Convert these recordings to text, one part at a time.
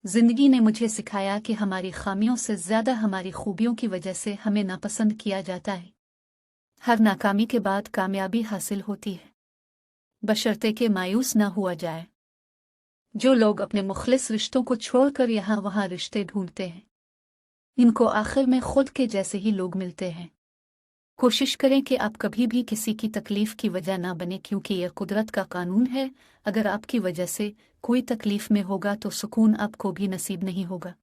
जिंदगी ने मुझे सिखाया कि हमारी खामियों से ज्यादा हमारी खूबियों की वजह से हमें नापसंद किया जाता है। हर नाकामी के बाद कामयाबी हासिल होती है, बशर्ते कि मायूस ना हुआ जाए। जो लोग अपने मुखलिस रिश्तों को छोड़कर यहाँ वहाँ रिश्ते ढूंढते हैं, इनको आखिर में खुद के जैसे ही लोग मिलते हैं। कोशिश करें कि आप कभी भी किसी की तकलीफ की वजह ना बने, क्योंकि यह कुदरत का कानून है। अगर आपकी वजह से कोई तकलीफ में होगा तो सुकून आपको भी नसीब नहीं होगा।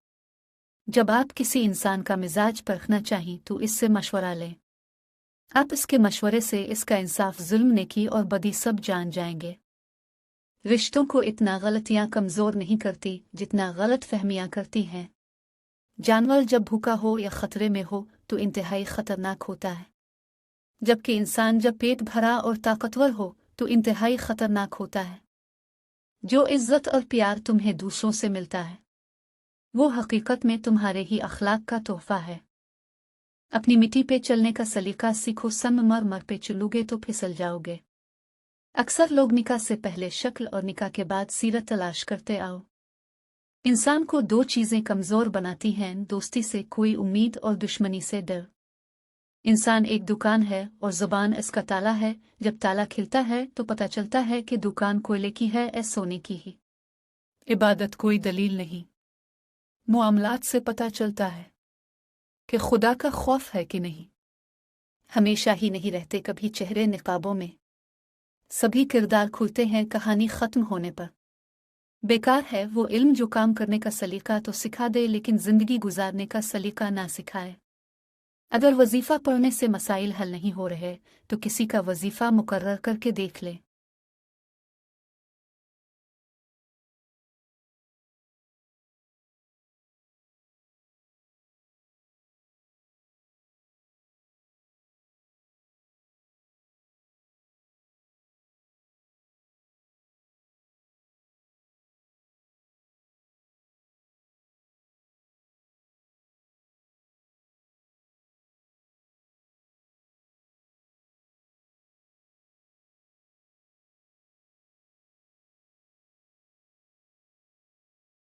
जब आप किसी इंसान का मिजाज परखना चाहें तो इससे मशवरा लें। आप इसके मशवरे से इसका इंसाफ, जुल्म, नेकी और बदी सब जान जाएंगे। रिश्तों को इतना गलतियां कमजोर नहीं करती जितना गलत फहमियां करती हैं। जानवर जब भूखा हो या खतरे में हो तो इंतहाई खतरनाक होता है, जबकि इंसान जब पेट भरा और ताकतवर हो तो इंतहाई खतरनाक होता है। जो इज्जत और प्यार तुम्हें दूसरों से मिलता है वो हकीकत में तुम्हारे ही अखलाक का तोहफा है। अपनी मिट्टी पे चलने का सलीका सीखो, संगमरमर पे चलोगे तो फिसल जाओगे। अक्सर लोग निकाह से पहले शक्ल और निकाह के बाद सीरत तलाश करते आओ। इंसान को दो चीजें कमजोर बनाती हैं, दोस्ती से कोई उम्मीद और दुश्मनी से डर। इंसान एक दुकान है और जुबान इसका ताला है। जब ताला खिलता है तो पता चलता है कि दुकान कोयले की है या सोने की ही। इबादत कोई दलील नहीं, मुआमलात से पता चलता है कि खुदा का खौफ है कि नहीं। हमेशा ही नहीं रहते कभी चेहरे निकाबों में, सभी किरदार खुलते हैं कहानी खत्म होने पर। बेकार है वो इल्म जो काम करने का सलीका तो सिखा दे लेकिन जिंदगी गुजारने का सलीका ना सिखाए। अगर वजीफा पढ़ने से मसाइल हल नहीं हो रहे तो किसी का वजीफा मुकर्रर करके देख ले।